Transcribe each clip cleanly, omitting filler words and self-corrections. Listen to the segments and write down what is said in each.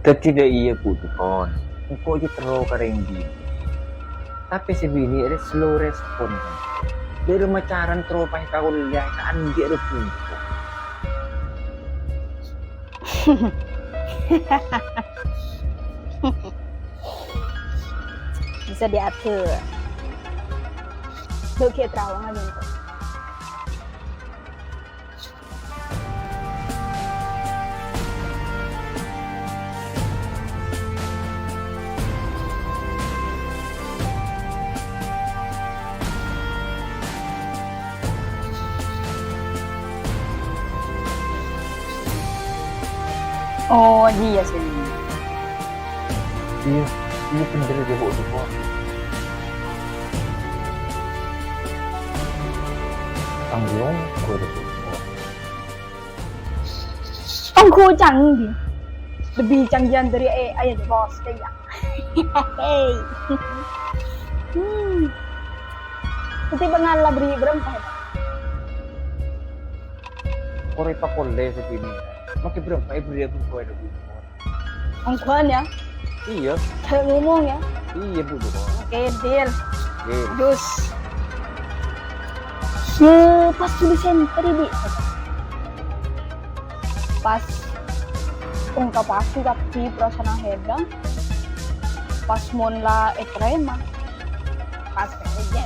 Tidak iya putukon. Engkau aja terlalu kering gini. Tapi si bini ada slow respon kan. Dia udah macaran terlalu pakai kau lihat kan dia ada putuk. Bisa diatur. Lu kayak terawang gitu. Oh dia sih. Iya, iya bener dia putukon. Tanggung gue udah putukon. Aku canggih. Lebih canggihan dari AI aja bos ya. Hey. Nanti pengalah beri berapa ya? Korek pakole si bini. Makin berapa dia pun kau ada putukon. Angkuhan ya. Iya, Kayak ngomong ya. iya putukon. Oke, deal. Iya. Terus. Pas di center ini. Pas ungkap aku tapi perasaan hedang. Pas monla ekrema. Pas aja.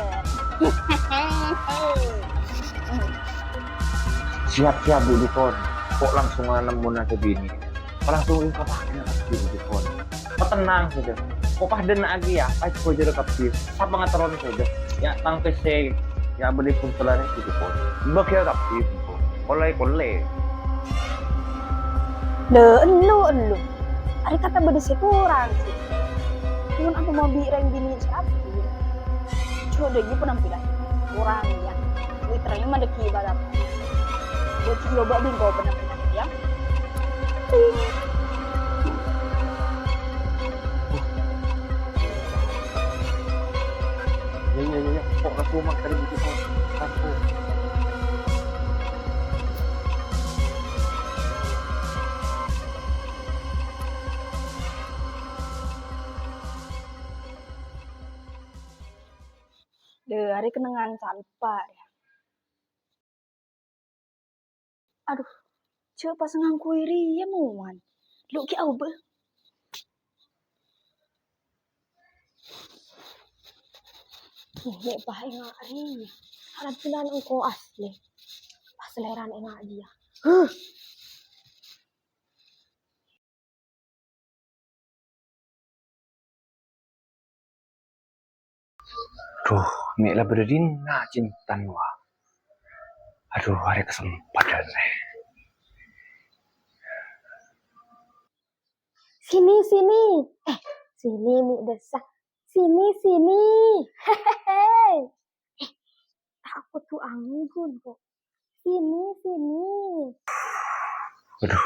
Siap-siap putukon. Kok langsung nemu nasi bini. Langsung ungkapnya putukon. Kau tenang saja. Kok pada lagi ya? Pas kau jadi kapir. Siapa ngataron saja? Ya tangke se. Ya beli puntelannya putukon. Bagai kapir. Kolai. Elu. Ari kata bedesi kurang sih. Cuman aku mau bilang gini siapa? Coba deh penampilan kurang ya. Literally mah deki banget. Buat coba bingo penampilan ya. Ya. Kok aku makan putukon? Aku. Hari kenangan salpa ya. Aduh, coba pas ngangkuiri ya muan. Lu ki au be. Iya bah enggak ari. Harap pilan engko asli. Pas seleran enak dia. Duh, nek lah berdin na cintan wah. Aduh, hari kesempatan nih. Sini. Sini nih desa. Sini. Hehehe. Aku tuh anggun kok. Sini. Aduh,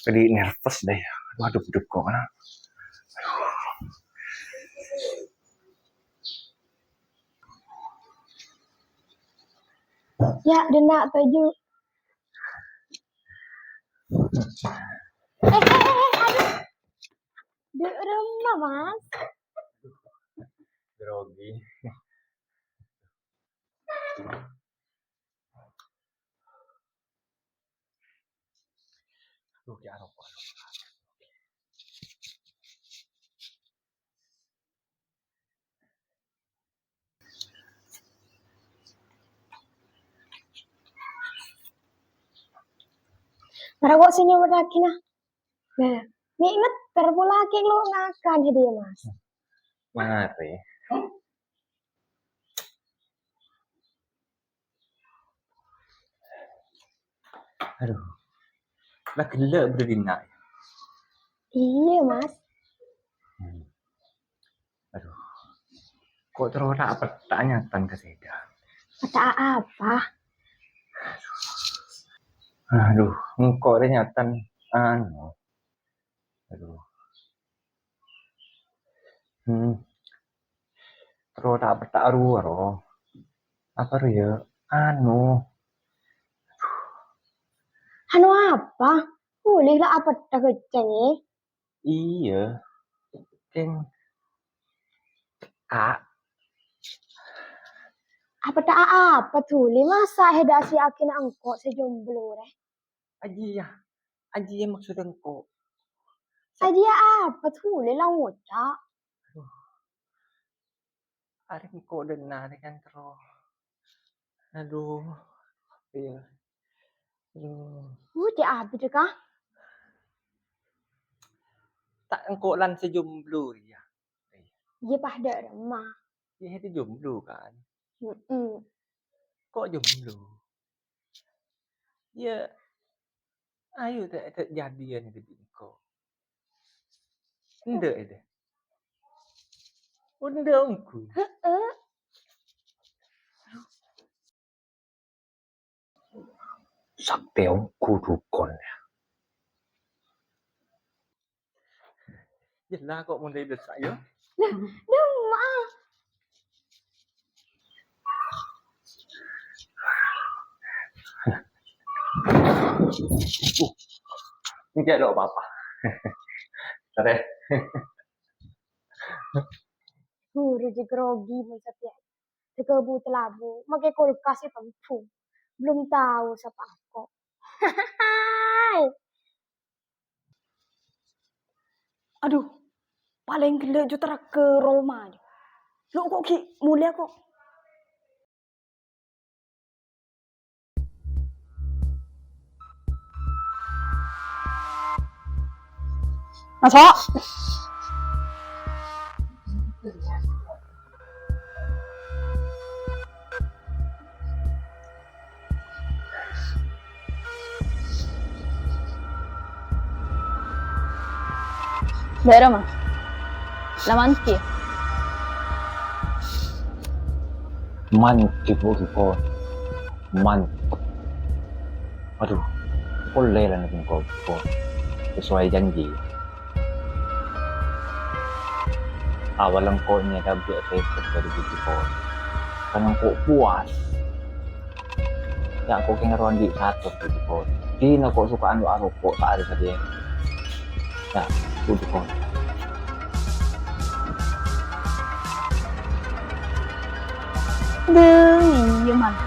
jadi nervous deh. Waduh, kok mana? Ya, denak baju. Aduh. Di rumah, Mas. Grogi. Aduh, ya rokok. Ngaragok sini laki nah. Nah, ni inget terpulaki lu ngakan dia, Mas. Mari. Aduh, lah gila berdin nak. Iya, Mas. Aduh, kok terus tak pertanyaan ke saya. Kata apa? Aduh, engkau ternyata anu. Aduh. Terus tak bertaruh roh. Apa ya? Anu. Anu apa? Boleh lah apa tak keceng. Iya, Ceng. Kak, Apa tak apa tuh? Masa hedasi akin angkot sejomblo reh? aji ya, aji ya maksudnya kok. Aja apa tuh? Lang ngocak. Aduh, hari kok dan nari kan terus. Aduh, iya. Aduh. Dia apa deh kah? Tak engkau lan sejomblo ya. Dia pada remah. Ya itu jomblo kan. Mm-mm. Kok jomblo? Ya, ayo tak jadian itu engkau. Ndak itu. Unda engkau. Eh, Sakti engkau dukun. Jelas kok mau dari saya. Demah. Tidak ada apa-apa. Tadi Rezeki grogi masa ya. Sekebu telabu. Makai kulkas itu pun. Belum tahu siapa aku. Hai. Aduh. Paling gila juta ke Roma. Lu kok ki mulia kok. Masuk. Daerah mah. Lamanti. mantip dukun. Mantap. Aduh, boleh lah nih engkau dukun. Sesuai janji. Awal engkaunya dah buat repot dari dukun. Kan engkau puas. Ya, kau kena rondi satu dukun. Dina kau suka anu arupok tak ada saja. Ya, dukun. Deh, iya man.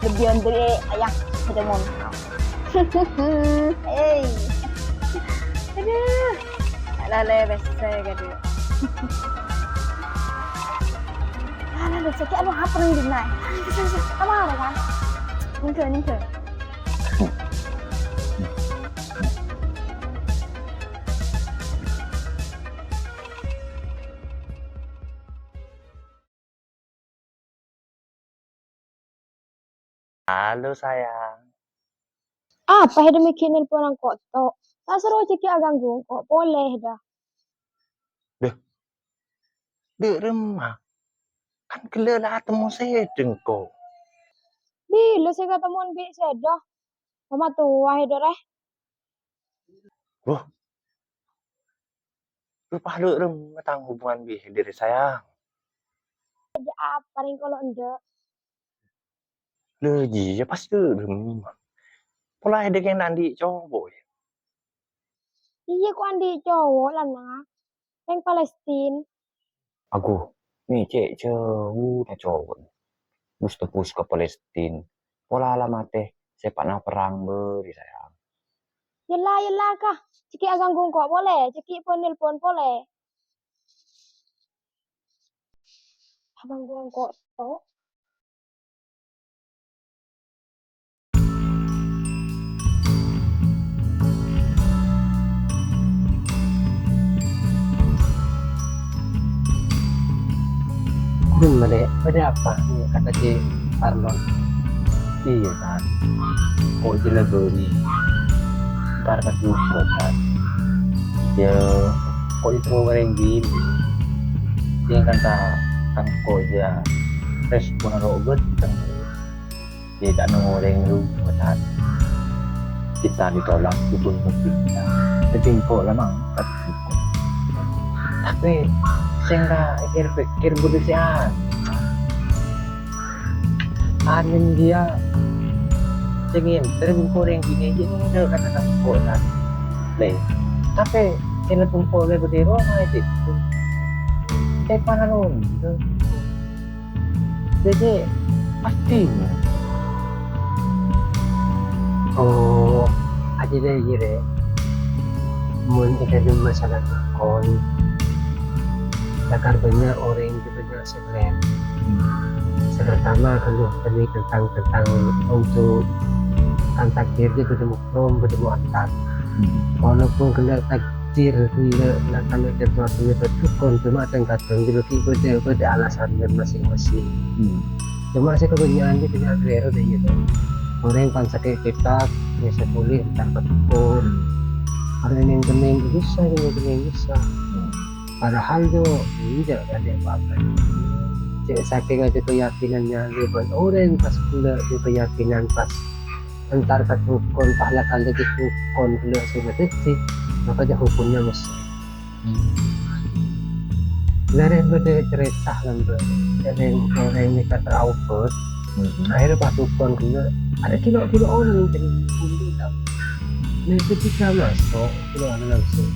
Lebihan dari ayah ada mon. Hey. Aduh. Lale bese gitu. Lale bese kayak anu apa nih dinai. Kamu ada kan? Ningke. Halo sayang. Apa ada mikir nelpon ang kok to? Tak seru ceki aganggu kok boleh dah. Dek remah. Kan kelala temu saya dengkau. Bila saya ketemuan bi sedah. Mama tua dah reh. Wah, lupa lu remah tang hubungan bih dari sayang. Apa nih kalau enggak? Leji ya pasti remah. Pola ada yang nanti cowok. Iya kok andi cowok lah nah. Yang Palestina. Aku nih cek jauh na cowok. Bus tepus ke Palestina. Pola alamat teh sepak na perang beri sayang. Yelah kah. Ceki aganggu kok boleh. Ceki pun nelpon boleh. Abang gua kok to. Belum ada apa kata si Arlon. Iya kan. Kok jelas beri. Karena juga kan. Ya kok itu goreng gini. Dia kata kan kok ya respon robot kan. Dia tak goreng lu kan. Kita ditolak itu kita. Jadi kok lama tapi saya nggak pikir berisian. Anin dia cengin terus goreng gini aja udah kata kok lah. play. Tapi tinutungkol ko di Roma dito. Para noon. Jadi pasti mo. Oh, aja deh gire. Mun ika dum masalah kon. Dakar banyak orang yang banyak sekalian. Pertama kalau tadi tentang untuk takdir dia ketemu krom ketemu antar. Walaupun kena takdir dia nak kena sesuatu yang bertukon cuma kadang pada alasan dia masing-masing. Cuma saya kebanyakan dia punya kira dia gitu. Orang yang sakit ketat biasa boleh dapat tukon. Orang yang kening bisa. Padahal tuh tidak ada apa-apa. Saking aja keyakinannya leban orang pas pula dia keyakinan pas antar katukon pahala kali ditukon pula sebenarnya maka dia hukumnya mesti. Lari pada cerita lambat orang ini kata output akhirnya pas tukon pula ada kilo orang yang jadi bulu tak. Nah ketika masuk kilo langsung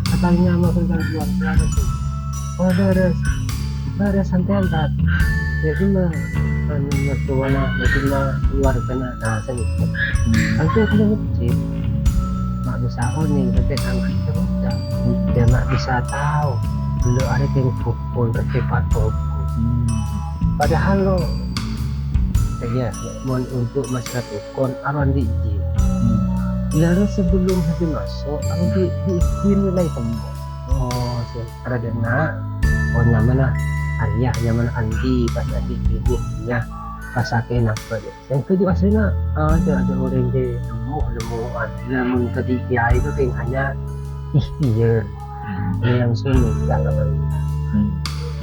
katanya mah tentang keluar sih. Oh ada santai antar. Jadi mah mertuanya jadi mah keluar kena saya itu. Nanti kena masjid. Mak bisa nih tapi sangat terus dia mak bisa tahu belum ada yang pun tercepat hukum. Padahal lo ya mohon untuk masyarakat hukum aman diizin. Lalu sebelum habis masuk, aku dinilai kamu. Oh, ada dana. Oh, nyaman lah. Arya, nyaman Andi, pas tadi pilihnya, pas akhir nampak. Yang kedua aslinya ada orang yang nemu namun tadi dia itu yang hanya ikhtiar, yang sulit dalam.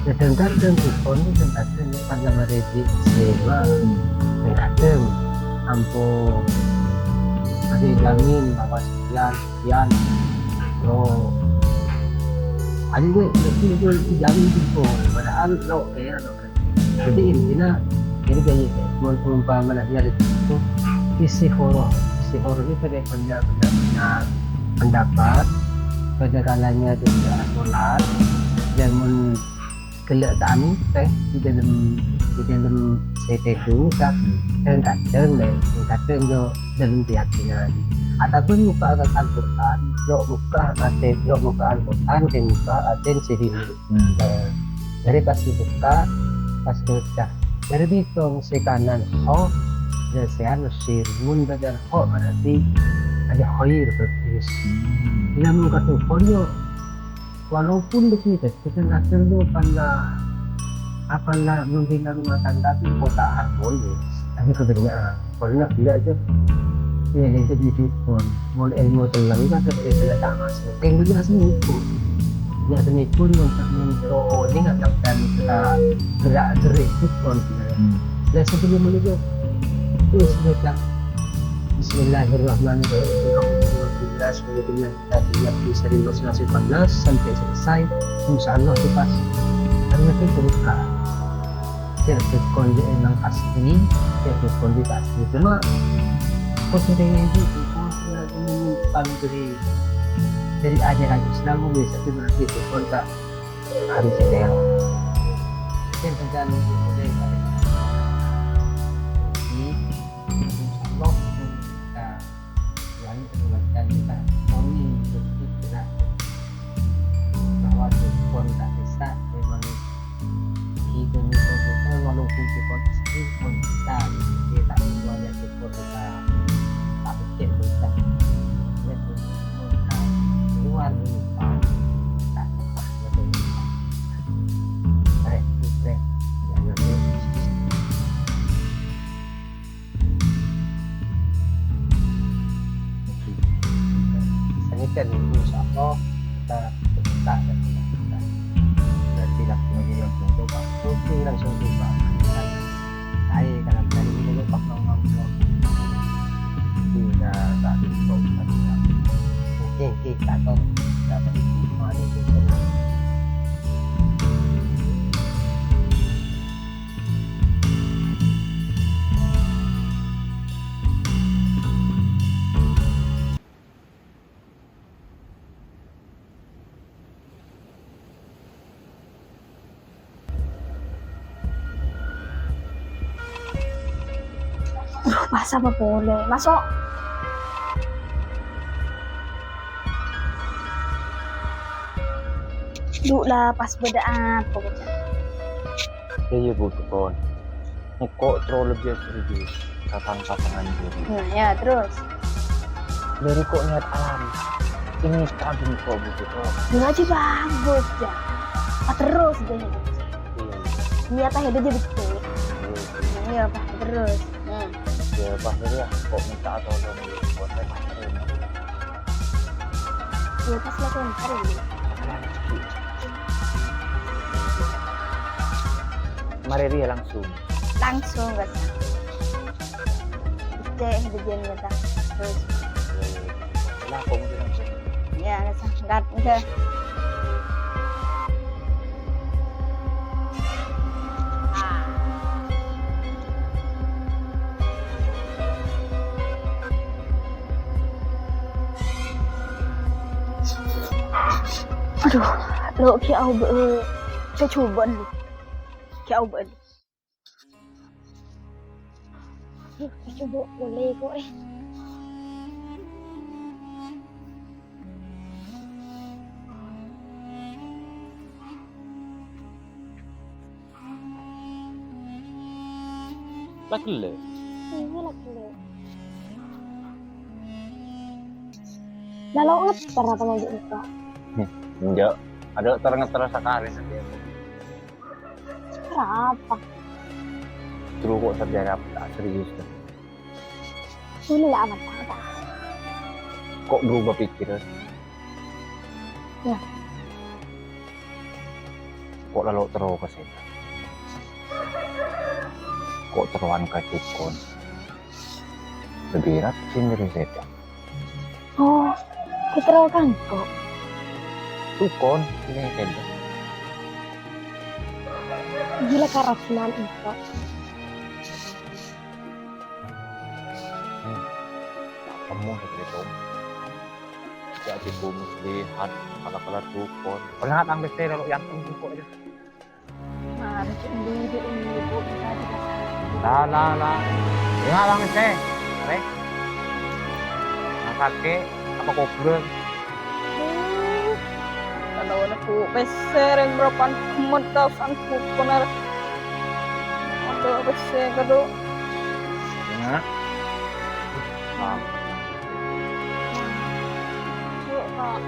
Dan tukon itu tentang pada mereka sewa, dan ampun. Masih jamin bapak sekian lo ada gue itu jamin itu padahal lo jadi intinya ini kayak perumpamaan dia itu isi horor itu ada banyak pendapat pada kalanya juga sholat dan kelihatan di dalam itu kan kadang dalam keyakinan ataupun buka Al-Quran buka Al-Quran dan buka aten sehingga dari pasti buka pas kerja dari hitung si kanan ho dan sehan sirmun badan ho berarti ada khair berarti bila muka tuh walaupun begitu kita akan tuh apalah membina rumah tangga itu kota boleh tapi kebenaran kalau tidak aja ya itu di pun mau ilmu telang kan tidak sama mungkin juga senipu ya senipu untuk mencoba ini nggak akan gerak-gerik itu pun dan sebelum itu sudah Bismillahirrahmanirrahim Alhamdulillah kita bisa diluluskan sampai selesai insyaallah pas karena itu buka yaitu kondisi yang asli yaitu kondisi asli cuma posisinya itu menyimpan dari ajaran Islam bisa itu berarti itu kontak harus ideal dan terjadi dari ini insyaallah kita yang kemudian kita kami berpikir bahwa kontak bisa memang itu walaupun kita sendiri pun bisa kita semuanya kita tak pikir kita luar lupa tak betul jangan kan insyaallah kita dan kita berarti langsung coba langsung coba saya kadang-kadang ini lupa ngomong tidak tak dicoba mungkin kita atau dapat dimana itu Masa apa boleh? Masuk. Dulu lah pas bedaan pokoknya. Iya Bu Tukon. Ini kok terlalu lebih serius tentang pasangan diri. Nah ya terus. Dari kok niat alami. Ini kagum kok Bu Tukon. Enggak sih bagus ya. Terus deh. Iya. Niat aja jadi betul. Iya Pak terus. Ya bahkan ya kok minta tolong buat saya pacaran. Ya pas lah sebentar ya. Mari dia langsung. Langsung gak sih. Cek hujan kita. Terus. Lah kok mungkin langsung. Ya gak sih. Enggak. Aduh, lo kia au bự cho chủ bận kia au bận. Cái chủ bộ của lê cô ấy. Laki-laki. Ini laki-laki. Lalu ngep pernah mau jadi itu. Enggak. Ada terang-terang sekali saja. Kenapa? Terus kok sejarah tak serius kan? Ini lah amat tak. Kok berubah pikiran? Ya. Kok lalu terus ke sini? Kok teruan ke Tukon? Lebih berat sendiri saya. Oh, keterokan kok. Tukon ini saja. Gila keracunan itu. Kamu seperti itu. Jadi bumi lihat kalau Tukon. Pernah ambil saya lalu yang penting kok aja. Mari sendiri ini bu kita dikasih. Lah. Ingat lang saya. Rek. Nakake apa kobrol? Kalau aku peser yang berapa kementas aku benar. Atau peser kado. Ingat. Ah. Yuk kak.